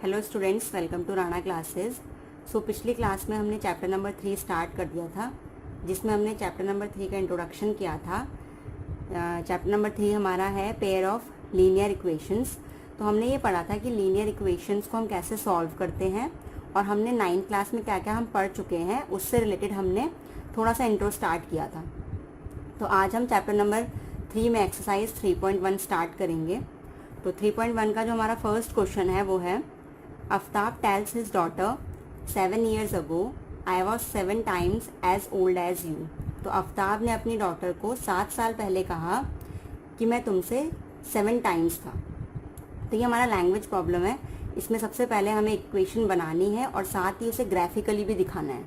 Hello students, welcome to Rana classes. So पिछली class में हमने चैप्टर नंबर 3 स्टार्ट कर दिया था, जिसमें हमने चैप्टर नंबर 3 का इंट्रोडक्शन किया था। चैप्टर नंबर 3 हमारा है पेयर ऑफ लीनियर इक्वेशंस। तो हमने ये पढ़ा था कि लीनियर इक्वेशंस को हम कैसे सॉल्व करते हैं, और हमने 9th क्लास में क्या क्या हम पढ़ चुके हैं उससे रिलेटेड हमने थोड़ा सा इंट्रो स्टार्ट किया था। तो आज हम चैप्टर नंबर 3 में एक्सरसाइज 3.1 स्टार्ट करेंगे। तो 3.1 का जो हमारा फर्स्ट क्वेश्चन है वो है, Aftab tells his daughter, 7 years ago, I was 7 times as old as you. तो आफ्ताब ने अपनी डॉटर को 7 साल पहले कहा कि मैं तुमसे 7 टाइम्स था। तो ये हमारा लैंग्वेज प्रॉब्लम है। इसमें सबसे पहले हमें इक्वेशन बनानी है और साथ ही उसे ग्राफिकली भी दिखाना है।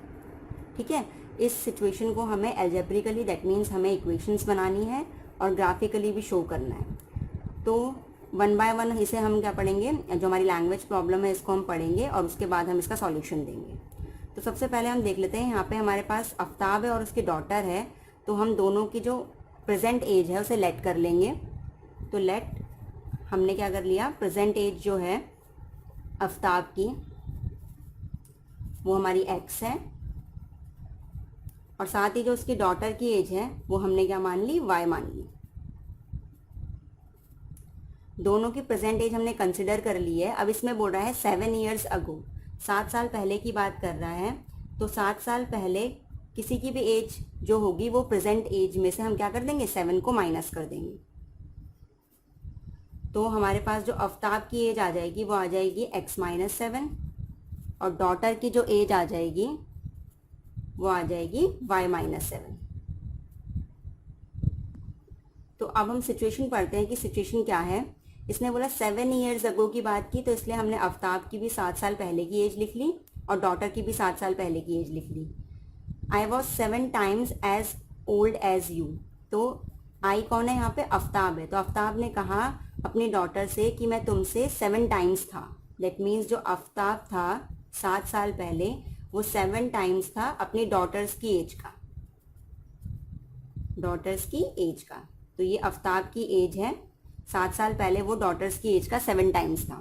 ठीक है, इस सिचुएशन को हमें एल्जेब्रिकली, दैट मीन्स हमें इक्वेशंस बनानी है और ग्राफिकली भी शो करना है। तो 1 बाय 1 इसे हम क्या पढ़ेंगे, जो हमारी लैंग्वेज प्रॉब्लम है इसको हम पढ़ेंगे और उसके बाद हम इसका सॉल्यूशन देंगे। तो सबसे पहले हम देख लेते हैं, यहाँ पे हमारे पास आफ्ताब है और उसकी डॉटर है। तो हम दोनों की जो प्रेजेंट एज है उसे लेट कर लेंगे। तो लेट हमने क्या कर लिया, प्रेजेंट एज जो है आफ्ताब की वो हमारी x है, और साथ ही जो उसकी डॉटर की एज है वो हमने क्या मान ली, y मान ली। दोनों की प्रेजेंट एज हमने कंसिडर कर ली है। अब इसमें बोल रहा है 7 ईयर्स अगो, 7 साल पहले की बात कर रहा है। तो 7 साल पहले किसी की भी एज जो होगी वो प्रेजेंट एज में से हम क्या कर देंगे, 7 को माइनस कर देंगे। तो हमारे पास जो आफ्ताब की एज आ जाएगी वो आ जाएगी x माइनस 7, और डॉटर की जो एज आ जाएगी वो आ जाएगी y माइनस 7। तो अब हम सिचुएशन पढ़ते हैं कि सिचुएशन क्या है। इसने बोला 7 ईयर्स अगो की बात की, तो इसलिए हमने आफ्ताब की भी 7 साल पहले की एज लिख ली और डॉटर की भी 7 साल पहले की एज लिख ली। I was 7 times as old as you. तो आई कौन है यहाँ पे, आफ्ताब है। तो आफ्ताब ने कहा अपनी डॉटर से कि मैं तुमसे 7 टाइम्स था। दैट मीन्स जो आफ्ताब था 7 साल पहले वो 7 टाइम्स था अपनी डॉटर्स की एज का, डॉटर्स की एज का। तो ये आफ्ताब की एज है, 7 साल पहले वो डॉटर्स की एज का 7 टाइम्स था।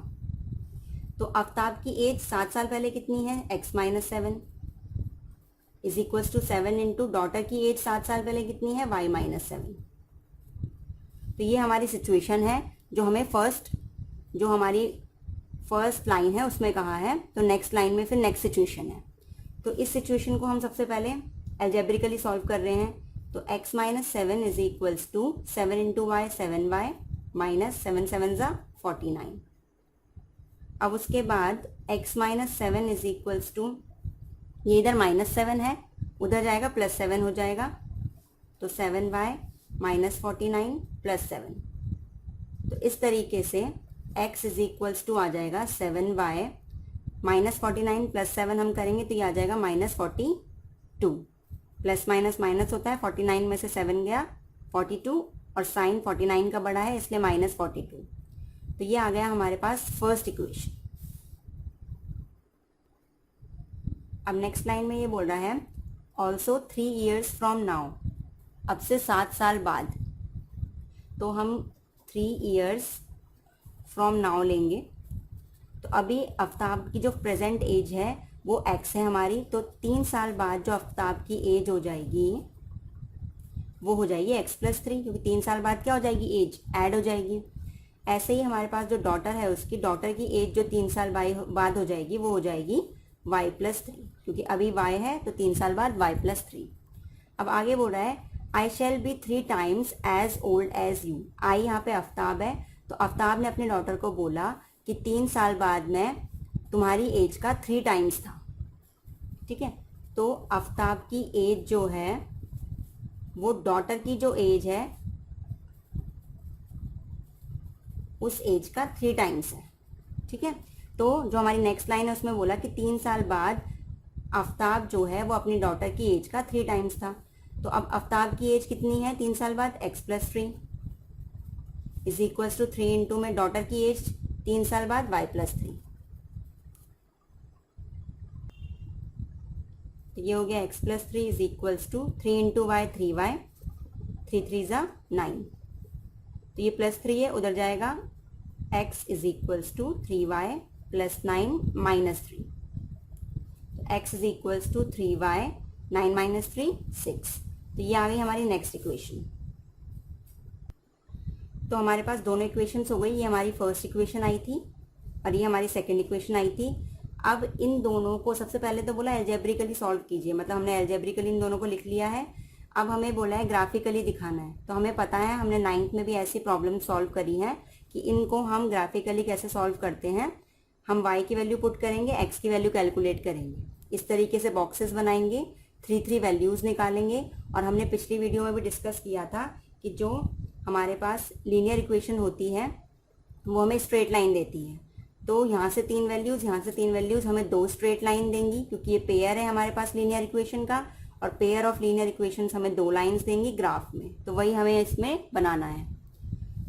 तो आफ्ताब की एज 7 साल पहले कितनी है, x minus 7 is equals to 7 into daughter की एज 7 साल पहले कितनी है, y माइनस 7। तो ये हमारी सिचुएशन है जो हमें जो हमारी फर्स्ट लाइन है उसमें कहा है। तो नेक्स्ट लाइन में फिर नेक्स्ट सिचुएशन है। तो इस सिचुएशन को हम सबसे पहले एल्जेब्रिकली सॉल्व कर रहे हैं। तो x minus 7 is equals to 7 into y 7y minus 7 7 ज़ा 49। अब उसके बाद x minus 7 is equals to, ये इधर माइनस 7 है, उधर जाएगा प्लस 7 हो जाएगा। तो 7y माइनस 49 प्लस 7। तो इस तरीके से x इज इक्वल्स टू आ जाएगा 7y माइनस 49 प्लस 7 हम करेंगे तो ये आ जाएगा माइनस 42। प्लस माइनस माइनस होता है, 49 में से 7 गया 42, और साइन 49 का बड़ा है इसलिए माइनस 42। तो ये आ गया हमारे पास फर्स्ट इक्वेशन। अब नेक्स्ट लाइन में ये बोल रहा है ऑल्सो 3 ईयर्स फ्रॉम नाउ, अब से 7 साल बाद। तो हम 3 ईयर्स फ्रॉम नाउ लेंगे। तो अभी आफ्ताब की जो प्रेजेंट एज है वो x है हमारी। तो 3 साल बाद जो आफ्ताब की एज हो जाएगी वो हो जाएगी x प्लस 3, क्योंकि 3 साल बाद क्या हो जाएगी, एज ऐड हो जाएगी। ऐसे ही हमारे पास जो डॉटर है उसकी डॉटर की एज जो 3 साल बाद हो जाएगी वो हो जाएगी y प्लस 3, क्योंकि अभी y है तो 3 साल बाद y प्लस 3। अब आगे बोल रहा है I shall be 3 times as old as you. I यहाँ पे आफ्ताब है। तो आफ्ताब ने अपने डॉटर को बोला कि 3 साल बाद मैं तुम्हारी एज का 3 टाइम्स था। ठीक है, तो आफ्ताब की एज जो है वो डॉटर की जो एज है उस एज का 3 टाइम्स है। ठीक है, तो जो हमारी नेक्स्ट लाइन है उसमें बोला कि 3 साल बाद आफ्ताब जो है वो अपनी डॉटर की एज का 3 टाइम्स था। तो अब आफ्ताब की एज कितनी है 3 साल बाद, x plus 3 is equals to 3 into में डॉटर की एज 3 साल बाद y प्लस 3। तो ये हो गया x plus 3 is equals to 3 into y 3y, 3 3 ज़ा 9। तो ये प्लस 3 है, उधर जाएगा x is equals to 3y plus 9 minus 3। x is equals to 3y, 9 minus 3 6। तो ये आ गई हमारी नेक्स्ट इक्वेशन। तो हमारे पास दोनों इक्वेशंस हो गई। ये हमारी फर्स्ट इक्वेशन आई थी और ये हमारी सेकंड इक्वेशन आई थी। अब इन दोनों को सबसे पहले तो बोला एल्जेब्रिकली सॉल्व कीजिए, मतलब हमने एल्जेब्रिकली इन दोनों को लिख लिया है। अब हमें बोला है ग्राफिकली दिखाना है। तो हमें पता है, हमने 9th में भी ऐसी प्रॉब्लम सॉल्व करी है कि इनको हम ग्राफिकली कैसे सॉल्व करते हैं। हम y की वैल्यू पुट करेंगे, x की वैल्यू कैलकुलेट करेंगे, इस तरीके से बॉक्सेस बनाएंगे, 3 वैल्यूज़ निकालेंगे। और हमने पिछली वीडियो में भी डिस्कस किया था कि जो हमारे पास लीनियर इक्वेशन होती है वो हमें स्ट्रेट लाइन देती है। तो यहाँ से 3 वैल्यूज़, यहाँ से 3 वैल्यूज़ हमें 2 स्ट्रेट लाइन देंगी, क्योंकि ये पेयर है हमारे पास लीनियर इक्वेशन का, और पेयर ऑफ लीनियर इक्वेशंस हमें 2 लाइंस देंगी ग्राफ में। तो वही हमें इसमें बनाना है।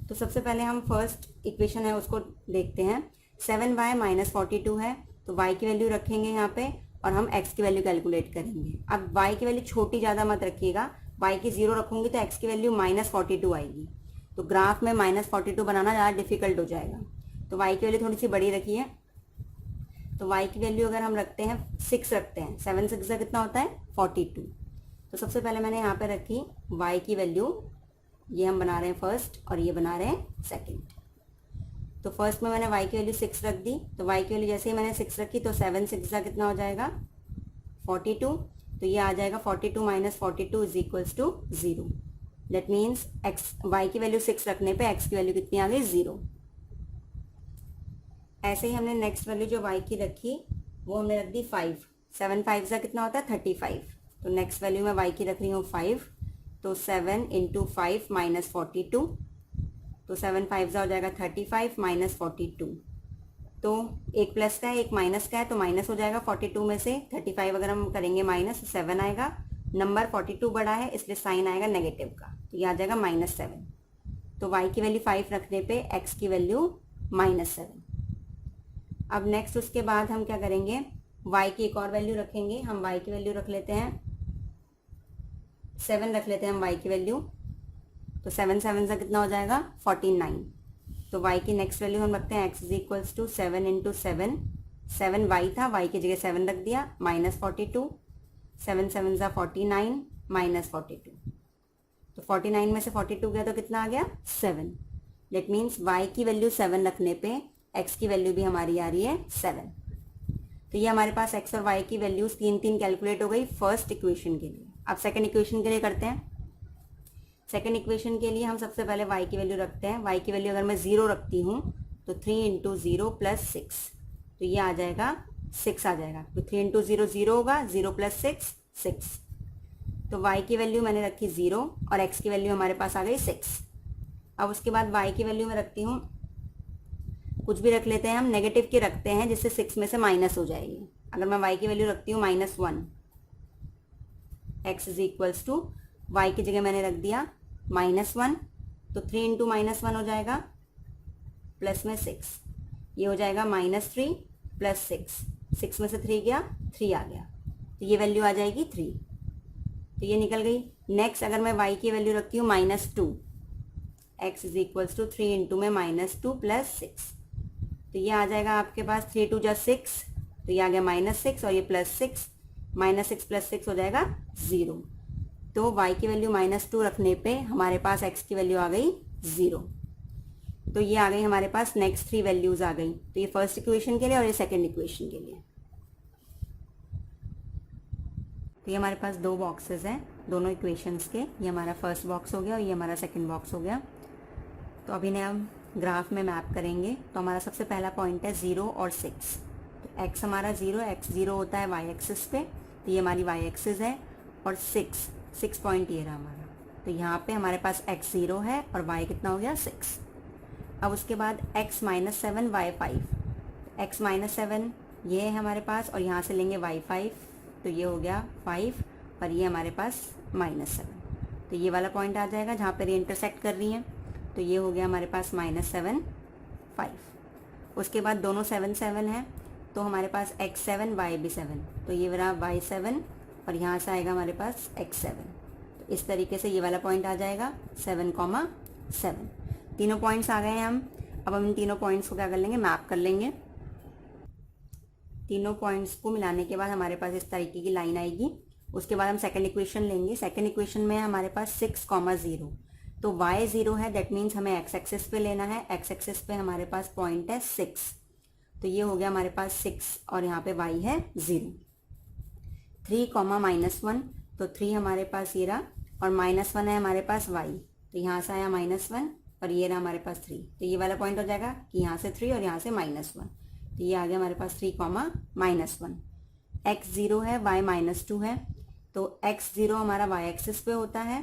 तो सबसे पहले हम फर्स्ट इक्वेशन है उसको देखते हैं। 7y माइनस 42 है, तो y की वैल्यू रखेंगे यहाँ पे और हम x की वैल्यू कैलकुलेट करेंगे। अब y की वैल्यू छोटी ज़्यादा मत रखिएगा, y की 0 रखूँगी तो x की वैल्यू माइनस 42 आएगी। तो ग्राफ में माइनस 42 बनाना ज़्यादा डिफिकल्ट हो जाएगा। तो y की वैल्यू थोड़ी सी बड़ी रखिए। तो y की वैल्यू अगर हम रखते हैं 6 रखते हैं, 7 6 का कितना होता है 42। तो सबसे पहले मैंने यहाँ पे रखी y की वैल्यू, ये हम बना रहे हैं फर्स्ट और ये बना रहे हैं सेकंड। तो फर्स्ट में मैंने y की वैल्यू 6 रख दी। तो y की वैल्यू जैसे ही मैंने 6 रखी तो 7 6 का कितना हो जाएगा 42। तो ये आ जाएगा 42 minus 42 is equals to 0। That means y की वैल्यू 6 रखने पे x की वैल्यू कितनी आ गई 0। ऐसे ही हमने नेक्स्ट वैल्यू जो y की रखी वो हमने रख दी 5। 7 5 का कितना होता है 35। तो नेक्स्ट वैल्यू में y की रख रही हूँ 5। तो 7 इंटू 5 माइनस 42। तो 7 5 हो जाएगा 35 माइनस 42। तो एक प्लस का है एक माइनस का है, तो माइनस हो जाएगा 42 में से 35 अगर हम करेंगे माइनस तो 7 आएगा। नंबर 42 बड़ा है इसलिए साइन आएगा नेगेटिव का, तो ये आ जाएगा -7। तो y की वैल्यू 5 रखने पे x की वैल्यू -7। अब नेक्स्ट उसके बाद हम क्या करेंगे, y की एक और वैल्यू रखेंगे। हम y की वैल्यू रख लेते हैं 7 रख लेते हैं हम y की वैल्यू। तो 7 7 से कितना हो जाएगा 49। तो y की नेक्स्ट वैल्यू हम रखते हैं x is equals to 7 into 7। 7 y था, y की जगह 7 रख दिया, माइनस 42। 7 7 ज़ा 49 माइनस 42। तो 49 में से 42 गया तो कितना आ गया 7। दैट मीन्स y की वैल्यू 7 रखने पे x की वैल्यू भी हमारी आ रही है 7। तो ये हमारे पास x और y की वैल्यूज 3 कैलकुलेट हो गई फर्स्ट इक्वेशन के लिए। अब सेकंड इक्वेशन के लिए करते हैं। सेकंड इक्वेशन के लिए हम सबसे पहले y की वैल्यू रखते हैं। y की वैल्यू अगर मैं 0 रखती हूँ तो 3 इंटू 0 प्लस 6, तो ये आ जाएगा 6 आ जाएगा। तो 3 इंटू 0 0 होगा, 0 प्लस 6 6। तो y की वैल्यू मैंने रखी 0 और x की वैल्यू हमारे पास आ गई 6। अब उसके बाद y की वैल्यू मैं रखती हूँ, कुछ भी रख लेते हैं हम, नेगेटिव की रखते हैं जिससे 6 में से माइनस हो जाएगी। अगर मैं y की वैल्यू रखती हूँ -1, x is equals to y की जगह मैंने रख दिया -1। तो 3 इंटू -1 हो जाएगा प्लस में 6, ये हो जाएगा -3 प्लस 6। 6 में से 3 गया 3 आ गया, तो ये वैल्यू आ जाएगी 3। तो ये निकल गई। नेक्स्ट अगर मैं y की वैल्यू रखती हूँ -2, x is equals to 3 into में -2 प्लस 6, तो ये आ जाएगा आपके पास 3 2 जा 6, तो ये आ गया -6 और ये +6, -6 प्लस 6 हो जाएगा 0। तो y की वैल्यू -2 रखने पे हमारे पास x की वैल्यू आ गई 0। तो ये आ गई हमारे पास नेक्स्ट 3 वैल्यूज आ गई। तो ये फर्स्ट इक्वेशन के लिए और ये सेकंड इक्वेशन के लिए। तो ये हमारे पास 2 बॉक्सेस हैं दोनों इक्वेशंस के। ये हमारा फर्स्ट बॉक्स हो गया और ये हमारा सेकंड बॉक्स हो गया। तो अभी ने हम ग्राफ में मैप करेंगे। तो हमारा सबसे पहला पॉइंट है 0 और 6। तो x हमारा 0, x 0 होता है y एक्सिस पे, तो ये हमारी y एक्सिस है। और 6 पॉइंट ये रहा हमारा। तो यहाँ पे हमारे पास x 0 है और y कितना हो गया 6। अब उसके बाद x -7 y 5। x -7 ये है हमारे पास और यहाँ से लेंगे y 5, तो ये हो गया 5 और ये हमारे पास -7। तो ये वाला पॉइंट आ जाएगा जहाँ पर ये इंटरसेक्ट कर रही हैं। तो ये हो गया हमारे पास -7 5। उसके बाद दोनों 7 7 हैं, तो हमारे पास x 7 y भी 7, तो ये रहा y 7 और यहाँ से आएगा हमारे पास x 7। तो इस तरीके से ये वाला पॉइंट आ जाएगा 7,7। तीनों पॉइंट्स आ गए हैं हम। अब हम इन तीनों पॉइंट्स को क्या कर लेंगे, मैप कर लेंगे। तीनों पॉइंट्स को मिलाने के बाद हमारे पास इस तरीके की लाइन आएगी। उसके बाद हम सेकंड इक्वेशन लेंगे। सेकंड इक्वेशन में हमारे पास 6,0, तो y 0 है, दैट मीन्स हमें x एक्सिस पे लेना है। x एक्सिस पे हमारे पास पॉइंट है 6, तो ये हो गया हमारे पास 6 और यहाँ पे y है 0। 3,-1, तो 3 हमारे पास ये रहा और -1 है हमारे पास y, तो यहाँ से आया -1 और ये रहा हमारे पास 3, तो ये वाला पॉइंट हो जाएगा कि यहाँ से 3 और यहाँ से -1, तो ये आ गया हमारे पास 3,-1। x 0 है, y -2 है, तो x 0 हमारा y एक्सिस पे होता है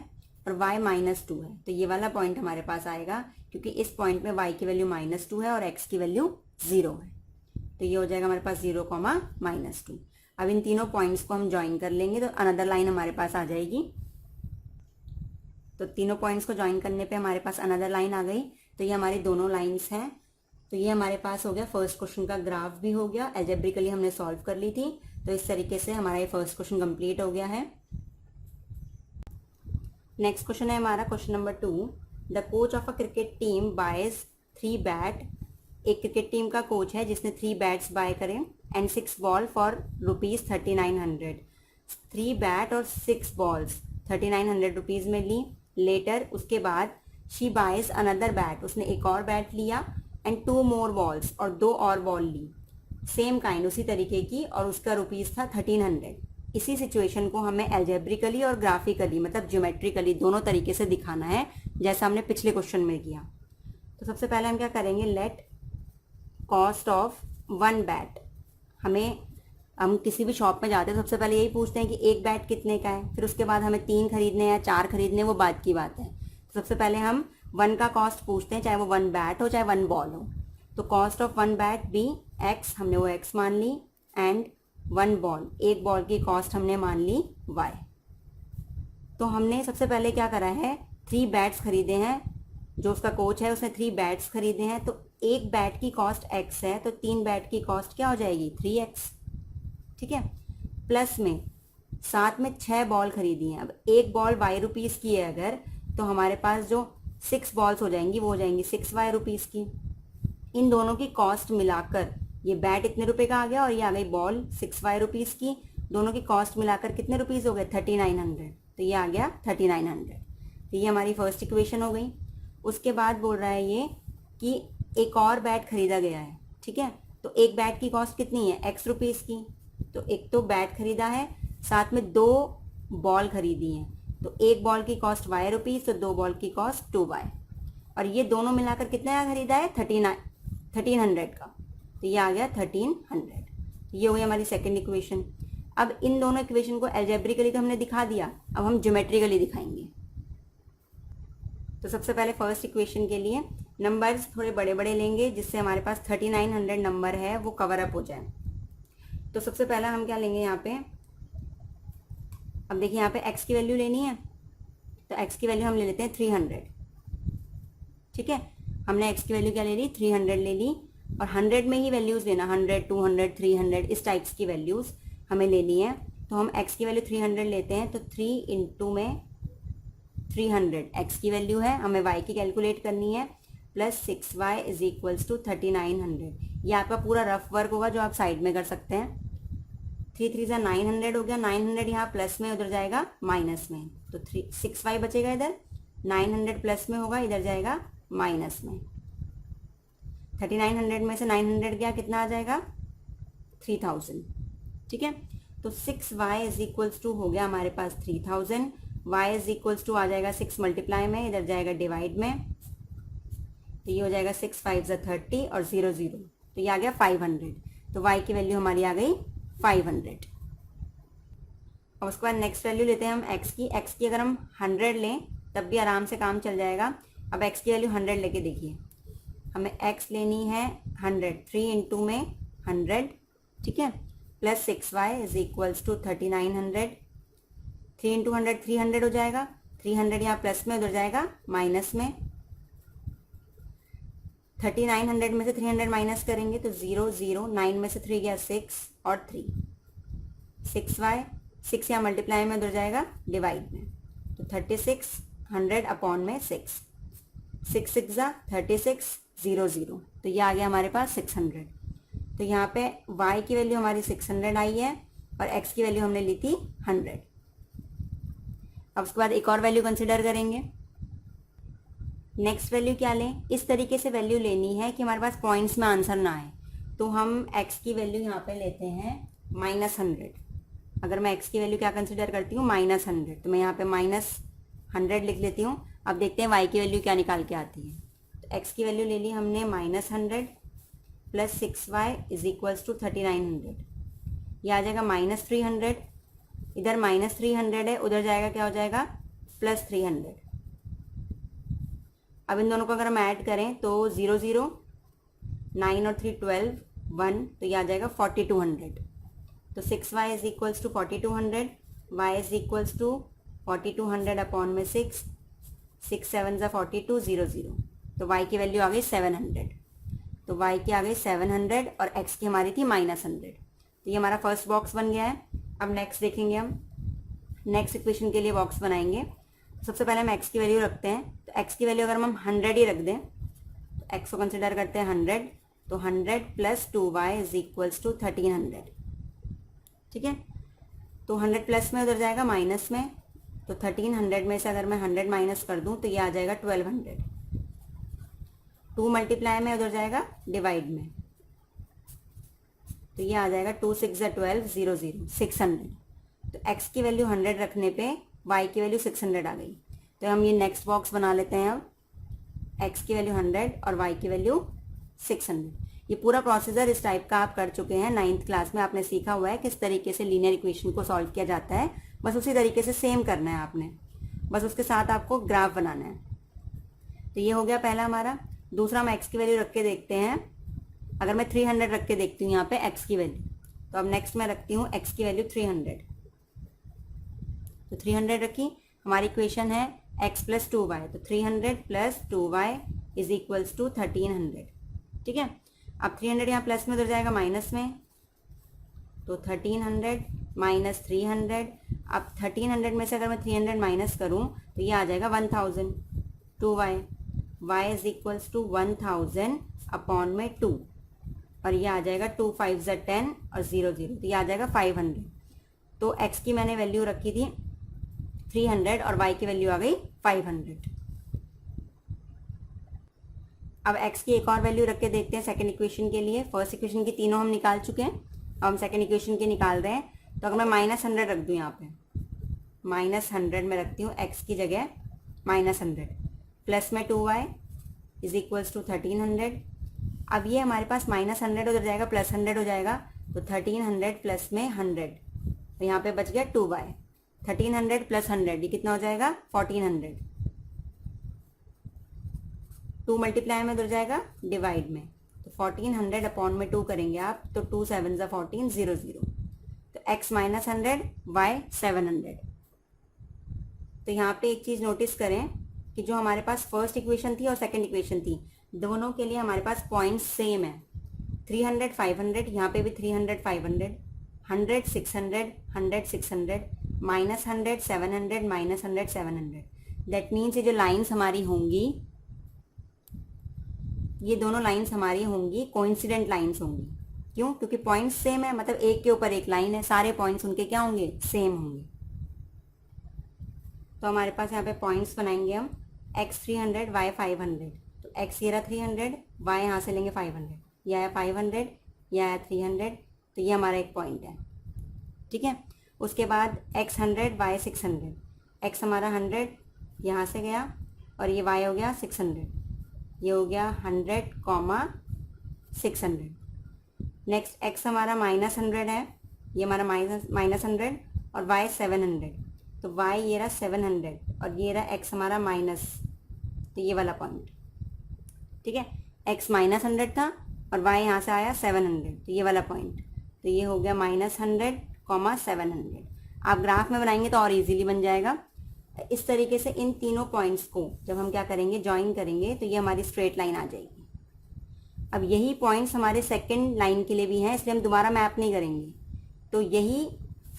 और y -2 है, तो ये वाला पॉइंट हमारे पास आएगा क्योंकि इस पॉइंट में y की वैल्यू -2 है और x की वैल्यू 0 है, तो ये हो जाएगा हमारे पास 0,-2। अब इन तीनों पॉइंट्स को हम ज्वाइन कर लेंगे तो अनदर लाइन हमारे पास आ जाएगी। तो तीनों पॉइंट्स को ज्वाइन करने पे हमारे पास अनदर लाइन आ गई, तो ये हमारी दोनों लाइंस हैं। तो ये हमारे पास हो गया फर्स्ट क्वेश्चन का ग्राफ भी हो गया, अलजेब्रिकली हमने सॉल्व कर ली थी, तो इस तरीके से हमारा ये फर्स्ट क्वेश्चन कंप्लीट हो गया है। नेक्स्ट क्वेश्चन है हमारा question number 2। The coach of a cricket team boys 3 bat. एक क्रिकेट टीम का कोच है जिसने 3 बैट्स बाय करें एंड 6 बॉल फॉर ₹3900। 3 बैट और 6 बॉल्स 3900 रुपीज़ में ली। लेटर उसके बाद शी बाइज अनदर बैट, उसने एक और बैट लिया एंड 2 मोर बॉल्स, और 2 और बॉल ली सेम काइंड उसी तरीके की, और उसका रुपीज़ था 1300। इसी सिचुएशन को हमें एल्जेब्रिकली और ग्राफिकली मतलब ज्योमेट्रिकली दोनों तरीके से दिखाना है, जैसा हमने पिछले क्वेश्चन में किया। तो सबसे पहले हम क्या करेंगे, लेट कॉस्ट ऑफ 1 बैट। हम किसी भी शॉप में जाते हैं तो सबसे पहले यही पूछते हैं कि एक बैट कितने का है, फिर उसके बाद हमें 3 खरीदने या 4 खरीदने, वो बात की बात है। तो सबसे पहले हम 1 का कॉस्ट पूछते हैं, चाहे वो 1 बैट हो चाहे 1 बॉल हो। तो cost of 1 bat be x, हमने वो x मान ली, एंड 1 बॉल, एक बॉल की कॉस्ट हमने मान ली y। तो हमने सबसे पहले क्या करा है, 3 बैट्स खरीदे हैं, जो उसका कोच है उसने 3 बैट्स खरीदे हैं, तो एक बैट की कॉस्ट x है, तो 3 बैट की कॉस्ट क्या हो जाएगी 3x, ठीक है। प्लस में साथ में 6 बॉल खरीदी हैं। अब एक बॉल y रुपीज़ की है अगर, तो हमारे पास जो 6 बॉल्स हो जाएंगी वो हो जाएंगी 6y रुपीज़ की। इन दोनों की कॉस्ट मिलाकर ये बैट इतने रुपए का आ गया और ये आ गई बॉल 6y रुपीज़ की, दोनों की कॉस्ट मिलाकर कितने रुपीज़ हो गए 3900, तो ये आ गया 3900। तो ये हमारी फर्स्ट इक्वेशन हो गई। उसके बाद बोल रहा है ये कि एक और बैट खरीदा गया है, ठीक है। तो एक बैट की कॉस्ट कितनी है x रुपीज़ की, तो एक तो बैट खरीदा है, साथ में 2 बॉल खरीदी हैं, तो एक बॉल की कॉस्ट y रुपीज़, तो 2 बॉल की कॉस्ट 2y, और ये दोनों मिलाकर कितने का खरीदा है 1300 का, तो ये आ गया 1300। ये हो गई हमारी सेकंड इक्वेशन। अब इन दोनों इक्वेशन को अलजेब्रिकली तो हमने दिखा दिया, अब हम ज्योमेट्रिकली दिखाएंगे। तो सबसे पहले फर्स्ट इक्वेशन के लिए नंबर्स थोड़े बड़े बड़े लेंगे, जिससे हमारे पास 3900 नंबर है वो कवर अप हो जाए। तो सबसे पहला हम क्या लेंगे यहाँ पे, अब देखिए यहाँ पे x की वैल्यू लेनी है, तो x की वैल्यू हम ले लेते हैं 300, ठीक है। हमने x की वैल्यू क्या ले ली 300 ले ली, और 100 में ही वैल्यूज़ लेना, 100, 200, 300 इस टाइप्स की वैल्यूज़ हमें लेनी है। तो हम x की वैल्यू 300 लेते हैं, तो 3 इंटू में 300 x की वैल्यू है, हमें y की कैलकुलेट करनी है, plus 6y is equals to 3900। ये आपका पूरा रफ वर्क होगा जो आप साइड में कर सकते हैं। 3 3 900 हो गया, 900 यहाँ प्लस में उधर जाएगा माइनस में, तो 6y बचेगा इधर, 900 प्लस में होगा इधर जाएगा माइनस में। 3900 में से 900 गया कितना आ जाएगा 3000, ठीक है। तो 6y इज इक्वल्स टू हो गया हमारे पास 3000, y इज इक्वल्स टू आ जाएगा 6 मल्टीप्लाई में, इधर जाएगा डिवाइड में, तो ये हो जाएगा 6 5 30 और 0 0, तो ये आ गया 500। तो y की वैल्यू हमारी आ गई 500। और उसके बाद नेक्स्ट वैल्यू लेते हैं हम x की अगर हम 100 लें तब भी आराम से काम चल जाएगा। अब x की वैल्यू 100 लेके देखिए, हमें x लेनी है 100, 3 इंटू में 100, ठीक है, plus 6y is equals to 3900, 3 into 100 300 हो जाएगा, 300 यहाँ प्लस में उधर जाएगा माइनस में, 3900 में से 300 माइनस करेंगे तो 0 0, 9 में से 3 गया 6 और 3, 6y, 6 यहाँ मल्टीप्लाई में उधर जाएगा डिवाइड में, तो 36 100 अपॉन में 6, 6 6 36 0 0, तो ये आ गया हमारे पास 600। तो यहाँ पे y की वैल्यू हमारी 600 आई है और x की वैल्यू हमने ली थी 100। अब उसके बाद एक और वैल्यू कंसिडर करेंगे। नेक्स्ट वैल्यू क्या लें, इस तरीके से वैल्यू लेनी है कि हमारे पास पॉइंट्स में आंसर ना आए। तो हम x की वैल्यू यहाँ पे लेते हैं -100। अगर मैं x की वैल्यू क्या कंसिडर करती हूँ -100, तो मैं यहाँ पे -100 लिख लेती हूँ। अब देखते हैं y की वैल्यू क्या निकाल के आती है। तो x की वैल्यू ले ली हमने -100 plus 6y is equals to 3900। ये आ जाएगा -300, इधर -300 है, उधर जाएगा क्या हो जाएगा +300। अब इन दोनों को अगर हम ऐड करें तो 0 0, 9 और 3 12, 1, तो ये आ जाएगा 4200। तो 6y is equals to 4200, y is equals to 4200 upon में 6, 6 7 42, 0 0। तो y की वैल्यू आ गई 700। तो y की आ गई 700 और x की हमारी थी -100। तो ये हमारा फर्स्ट बॉक्स बन गया है। अब नेक्स्ट देखेंगे, हम नेक्स्ट इक्वेशन के लिए बॉक्स बनाएंगे। सबसे पहले हम x की वैल्यू रखते हैं। तो x की वैल्यू अगर हम 100 ही रख दें, तो x को कंसिडर करते हैं 100, तो 100 plus 2y is equals to 1300। ठीक है, तो 100 प्लस में उधर जाएगा माइनस में, तो 1300 में से अगर मैं 100 माइनस कर दूं तो ये आ जाएगा 1200। 2 मल्टीप्लाई में उधर जाएगा डिवाइड में, तो ये आ जाएगा 2 6 12, 0 0, 600। तो x की वैल्यू 100 रखने पे y की वैल्यू 600 आ गई। तो हम ये नेक्स्ट बॉक्स बना लेते हैं। अब x की वैल्यू 100 और y की वैल्यू 600। ये पूरा प्रोसीजर इस टाइप का आप कर चुके हैं 9th क्लास में। आपने सीखा हुआ है किस तरीके से लीनियर इक्वेशन को सॉल्व किया जाता है। बस उसी तरीके से सेम करना है आपने, बस उसके साथ आपको ग्राफ बनाना है। तो ये हो गया पहला हमारा। दूसरा हम x की वैल्यू रख के देखते हैं। अगर मैं 300 रख के देखती हूँ यहाँ पे x की वैल्यू, तो अब नेक्स्ट मैं रखती हूँ x की वैल्यू 300। तो 300 रखी, हमारी इक्वेशन है x प्लस 2y, तो 300 plus 2y is equals to 1300। ठीक है, अब 300 यहाँ प्लस में उधर जाएगा माइनस में, तो 1300 माइनस 300। अब 1300 में से अगर मैं 300 माइनस करूँ तो ये आ जाएगा 1000। 2y, y is equals to 1000 upon में 2, और ये आ जाएगा 2 5 10 और 0 0, तो ये आ जाएगा 500। तो x की मैंने वैल्यू रखी थी 300 और y की वैल्यू आ गई 500। अब x की एक और वैल्यू रख के देखते हैं सेकंड इक्वेशन के लिए। फर्स्ट इक्वेशन की तीनों हम निकाल चुके हैं, अब हम सेकंड इक्वेशन की निकाल रहे हैं। तो अगर मैं -100 रख दूं यहाँ पे, -100 में रखती हूँ x की जगह -100, प्लस में 2y इज इक्वल्स टू 1300। अब ये हमारे पास -100 उधर जाएगा प्लस 100 हो जाएगा, तो 1300 प्लस में 100, तो यहाँ पे बच गया 2y। 1300 प्लस 100 ये कितना हो जाएगा 1400। 2 मल्टीप्लाई में उधर जाएगा डिवाइड में, तो 1400 अपॉन में 2 करेंगे आप, तो 2 7 14, 0 0। तो x -100, y 700। तो यहाँ पे एक चीज़ नोटिस करें कि जो हमारे पास फर्स्ट इक्वेशन थी और सेकंड इक्वेशन थी, दोनों के लिए हमारे पास पॉइंट्स सेम है। 300 500, यहाँ पे भी 300 500, 100 600, 100 600, -100 700, -100 700। दैट मीन्स ये जो लाइन्स हमारी होंगी, ये दोनों लाइन्स हमारी होंगी कोइंसिडेंट लाइन्स होंगी। क्यों? क्योंकि पॉइंट्स सेम है, मतलब एक के ऊपर एक लाइन है, सारे पॉइंट्स उनके क्या होंगे सेम होंगे। तो हमारे पास यहाँ पे पॉइंट्स बनाएंगे हम, x 300 y 500। तो x ये रहा 300, y यहाँ से लेंगे 500, ये आया 500, ये आया 300, तो ये हमारा एक पॉइंट है। ठीक है, उसके बाद x 100 y 600, x हमारा 100 यहाँ से गया और ये y हो गया 600, ये हो गया 100, 600। नेक्स्ट x हमारा -100 है, ये हमारा -100 और y 700, तो y ये रहा 700 और ये रहा x हमारा माइनस, तो ये वाला पॉइंट। ठीक है, x -100 था और y यहाँ से आया 700, तो ये वाला पॉइंट, तो ये हो गया -100, 700। आप ग्राफ में बनाएंगे तो और इजीली बन जाएगा। इस तरीके से इन तीनों पॉइंट्स को जब हम क्या करेंगे ज्वाइन करेंगे तो ये हमारी स्ट्रेट लाइन आ जाएगी। अब यही पॉइंट्स हमारे सेकंड लाइन के लिए भी हैं, इसलिए हम दोबारा मैप नहीं करेंगे। तो यही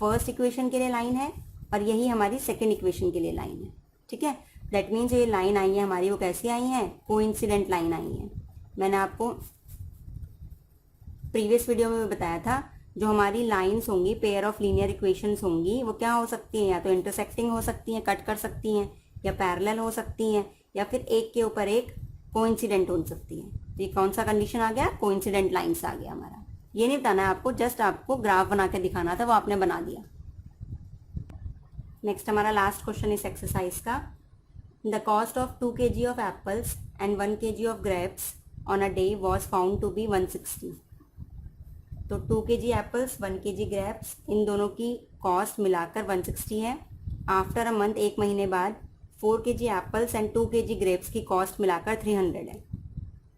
फर्स्ट इक्वेशन के लिए लाइन है और यही हमारी सेकंड इक्वेशन के लिए लाइन है। ठीक है, दैट मीन्स ये लाइन आई है हमारी, वो कैसी आई है कोइंसिडेंट लाइन आई है। मैंने आपको प्रीवियस वीडियो में बताया था, जो हमारी लाइंस होंगी, पेयर ऑफ लीनियर इक्वेशंस होंगी, वो क्या हो सकती हैं, या तो इंटरसेक्टिंग हो सकती हैं, कट कर सकती हैं, या पैरेलल हो सकती हैं, या फिर एक के ऊपर एक कोइंसिडेंट हो सकती हैं। तो ये कौन सा कंडीशन आ गया, कोइंसिडेंट लाइंस आ गया हमारा। ये नहीं बताना है आपको, जस्ट आपको ग्राफ बना के दिखाना था, वो आपने बना दिया। नेक्स्ट हमारा लास्ट क्वेश्चन इस एक्सरसाइज का, the cost of 2 kg of apples and 1 kg of grapes on a day was found to be 160। तो 2 kg एप्पल्स, 1 kg ग्रेप्स, इन दोनों की कॉस्ट मिलाकर 160 है। आफ्टर अ मंथ, एक महीने बाद 4 kg apples and 2 kg grapes की कॉस्ट मिलाकर 300 है।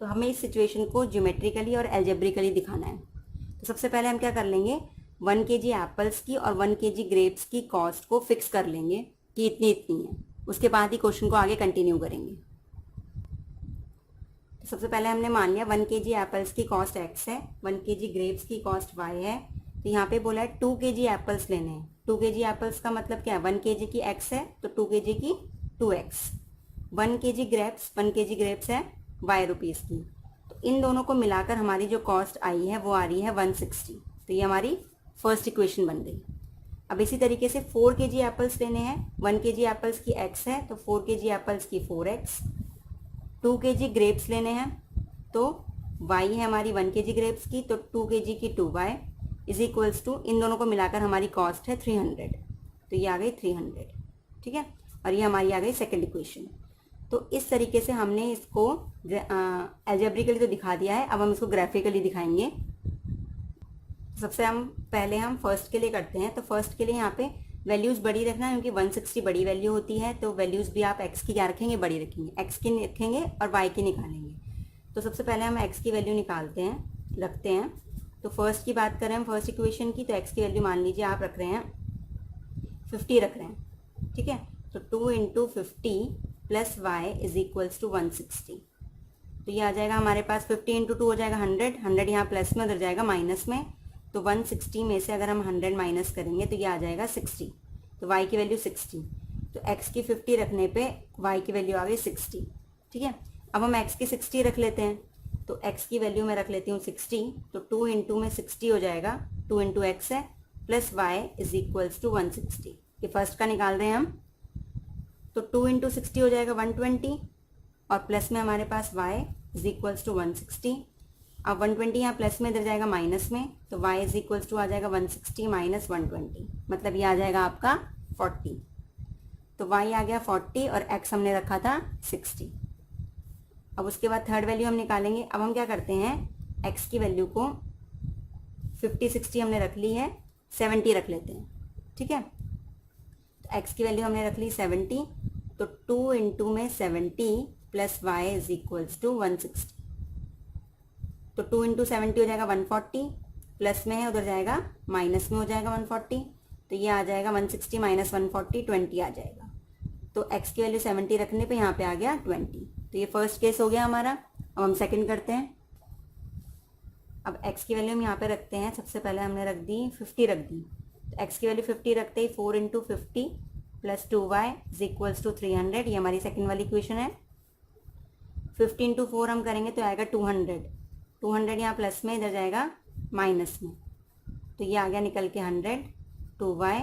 तो हमें इस सिचुएशन को ज्योमेट्रिकली और एल्जेब्रिकली दिखाना है। तो सबसे पहले हम क्या कर लेंगे, 1 kg एप्पल्स की और 1 kg ग्रेप्स की कॉस्ट को फिक्स कर लेंगे कि इतनी इतनी है। उसके बाद ही क्वेश्चन को आगे कंटिन्यू करेंगे। तो सबसे पहले हमने मान लिया 1 kg एप्पल्स की कॉस्ट x है, 1 kg ग्रेप्स की कॉस्ट y है। तो यहाँ पे बोला है 2 kg एप्पल्स लेने हैं। 2 kg एप्पल्स का मतलब क्या है, 1 kg की x है तो 2 kg की 2x। 1 kg ग्रेप्स है y रुपीज़ की। तो इन दोनों को मिलाकर हमारी जो कॉस्ट आई है वो आ रही है 160। तो ये हमारी फर्स्ट इक्वेशन बन गई। अब इसी तरीके से 4 kg एप्पल्स लेने हैं। 1 kg एप्पल्स की x है तो 4 kg एप्पल्स की 4x। 2 kg ग्रेप्स लेने हैं तो y है हमारी 1 kg ग्रेप्स की, तो 2 kg की 2y इज इक्वल्स टू, इन दोनों को मिलाकर हमारी कॉस्ट है 300। तो ये आ गई 300, ठीक है। और ये हमारी आ गई सेकेंड इक्वेशन। तो इस तरीके से हमने इसको एल्जेब्रिकली तो दिखा दिया है, अब हम इसको ग्राफिकली दिखाएंगे। सबसे पहले हम फर्स्ट के लिए करते हैं। तो फर्स्ट के लिए यहाँ पे वैल्यूज़ बड़ी रखना है, क्योंकि 160 बड़ी वैल्यू होती है। तो वैल्यूज़ भी आप x की क्या रखेंगे, बड़ी रखेंगे, x की रखेंगे और y की निकालेंगे। तो सबसे पहले हम x की वैल्यू रखते हैं। तो फर्स्ट की बात करें हम, फर्स्ट इक्वेशन की, तो x की वैल्यू मान लीजिए आप रख रहे हैं 50 रख रहे हैं, ठीक है। तो 2 × 50 plus y is equals to 160। तो ये आ जाएगा हमारे पास 50 × 2 हो जाएगा 100, 100 यहाँ प्लस में, उधर जाएगा माइनस में। तो 160 में से अगर हम 100 माइनस करेंगे तो ये आ जाएगा 60। तो y की वैल्यू 60। तो x की 50 रखने पे y की वैल्यू आ गई 60, ठीक है। अब हम x की 60 रख लेते हैं। तो x की वैल्यू मैं रख लेती हूँ 60। तो 2 × में 60 हो जाएगा, 2 × x है, plus y is equals to 160। ये फर्स्ट का निकाल रहे हैं हम। तो 2 × 60 हो जाएगा 120, और प्लस में हमारे पास y इज इक्वल्स टू 160। अब 120 यहाँ प्लस में, इधर जाएगा माइनस में, तो y इज इक्वल्स टू आ जाएगा 160 माइनस 120, मतलब ये आ जाएगा आपका 40। तो y आ गया 40 और x हमने रखा था 60। अब उसके बाद थर्ड वैल्यू हम निकालेंगे। अब हम क्या करते हैं, x की वैल्यू को 50 60 हमने रख ली है, 70 रख लेते हैं, ठीक है। तो x की वैल्यू हमने रख ली 70। तो 2 × में 70 plus y is equals to 160। तो 2 × 70 हो जाएगा 140, प्लस में है उधर जाएगा माइनस में, हो जाएगा 140। तो ये आ जाएगा 160 माइनस 140, 20 आ जाएगा। तो x की वैल्यू 70 रखने पे यहाँ पे आ गया 20। तो ये फर्स्ट केस हो गया हमारा। अब हम सेकंड करते हैं। अब x की वैल्यू हम यहाँ पे रखते हैं। सबसे पहले हमने रख दी 50 रख दी। तो x की वैल्यू 50 रखते ही 4 × 50 plus 2y is equals to 300। ये हमारी सेकंड वाली इक्वेशन है। 50 × 4 हम करेंगे तो आएगा 200। 200 यहाँ प्लस में, इधर जाएगा माइनस में, तो ये आ गया निकल के 100। 2y,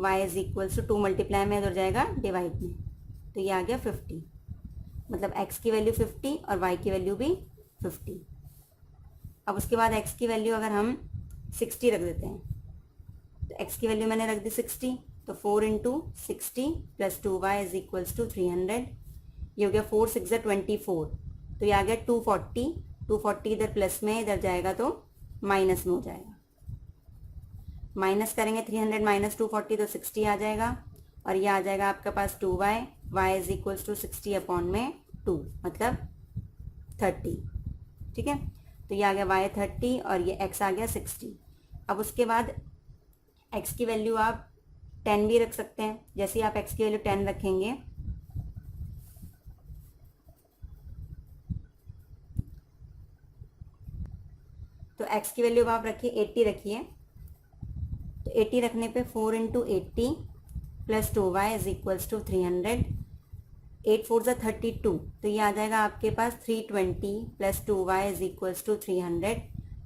y is equals to 2 multiply में, इधर जाएगा डिवाइड में, तो ये आ गया 50। मतलब x की वैल्यू 50 और y की वैल्यू भी 50। अब उसके बाद x की वैल्यू अगर हम 60 रख देते हैं, तो x की वैल्यू मैंने रख दी 60। तो 4 × 60 plus 2y is equals to 300। ये हो गया 4 × 6 = 24। तो ये आ गया 240। 240 इधर प्लस में, इधर जाएगा तो माइनस में हो जाएगा। माइनस करेंगे 300 माइनस 240 तो 60 आ जाएगा। और ये आ जाएगा आपके पास 2y, y is equals to 60 upon में 2, मतलब 30, ठीक है। तो ये आ गया y 30 और ये x आ गया 60। अब उसके बाद x की वैल्यू आप 10 भी रख सकते हैं। जैसे ही आप x की वैल्यू 10 रखेंगे तो x की वैल्यू आप रखिए 80 रखिए। तो 80 रखने पे 4 × 80 plus 2y is equals to 300। 8 4 = 32। तो ये आ जाएगा आपके पास 320 plus 2y is equals to 300।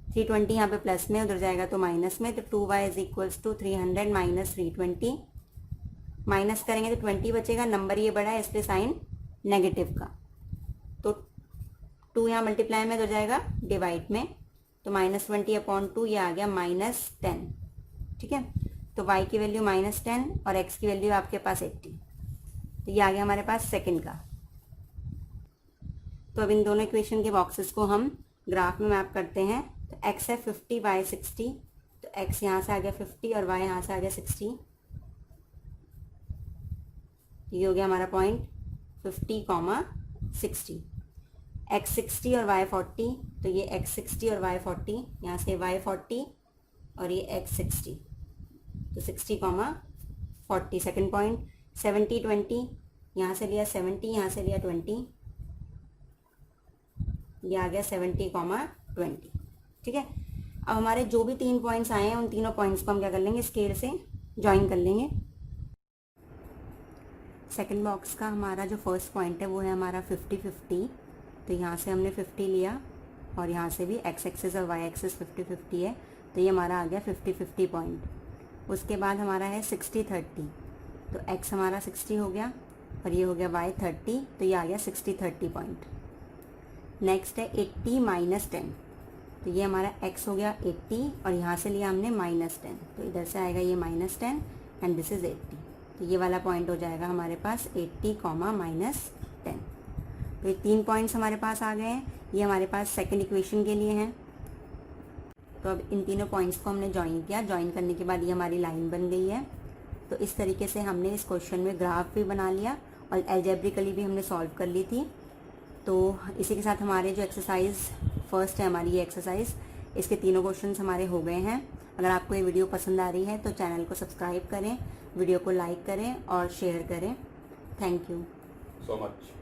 320 यहाँ पे प्लस में, उधर जाएगा तो माइनस में, तो 2y is equals to 300 minus 320, minus करेंगे तो 20 बचेगा, नंबर ये बड़ा है इसलिए साइन नेगेटिव का, तो 2 यहाँ मल्टीप्लाई में उधर जाएगा डिवाइड में, तो -20/2 ये आ गया -10। ठीक है, तो y की वैल्यू -10 और x की वैल्यू आपके पास 80, तो ये आ गया हमारे पास सेकंड का। तो अब इन दोनों इक्वेशन के बॉक्सेस को हम ग्राफ में मैप करते हैं। तो x है 50, y 60, तो x यहाँ से आ गया 50 और y यहाँ से आ गया 60, ये हो गया हमारा पॉइंट 50, 60, x 60 और y 40, तो ये x 60 और y 40, यहाँ से y 40 और ये x 60, तो 60, 40 सेकेंड पॉइंट। 70, 20, यहाँ से लिया 70, यहाँ से लिया 20, ये आ गया 70, 20। ठीक है, अब हमारे जो भी 3 पॉइंट्स आए हैं उन तीनों पॉइंट्स को हम क्या कर लेंगे, स्केल से ज्वाइन कर लेंगे। सेकंड बॉक्स का हमारा जो फर्स्ट पॉइंट है वो है हमारा 50, 50, तो यहाँ से हमने 50 लिया और यहाँ से भी x एक्सिस और y एक्सिस 50, 50 है, तो ये हमारा आ गया 50, 50 पॉइंट। उसके बाद हमारा है 60, 30, तो x हमारा 60 हो गया और ये हो गया y 30, तो ये आ गया 60, 30 पॉइंट। नेक्स्ट है 80 - 10, तो ये हमारा x हो गया 80 और यहाँ से लिया हमने -10, तो इधर से आएगा ये -10 एंड दिस इज़ 80, तो ये वाला पॉइंट हो जाएगा हमारे पास 80, -10। तो ये 3 पॉइंट्स हमारे पास आ गए हैं, ये हमारे पास सेकंड इक्वेशन के लिए हैं। तो अब इन तीनों पॉइंट्स को हमने ज्वाइन किया, ज्वाइन करने के बाद ये हमारी लाइन बन गई है। तो इस तरीके से हमने इस क्वेश्चन में ग्राफ भी बना लिया और एल्जेब्रिकली भी हमने सॉल्व कर ली थी। तो इसी के साथ हमारे जो एक्सरसाइज फर्स्ट है हमारी ये एक्सरसाइज, इसके तीनों क्वेश्चंस हमारे हो गए हैं। अगर आपको ये वीडियो पसंद आ रही है तो चैनल को सब्सक्राइब करें, वीडियो को लाइक करें और शेयर करें। Thank you so much.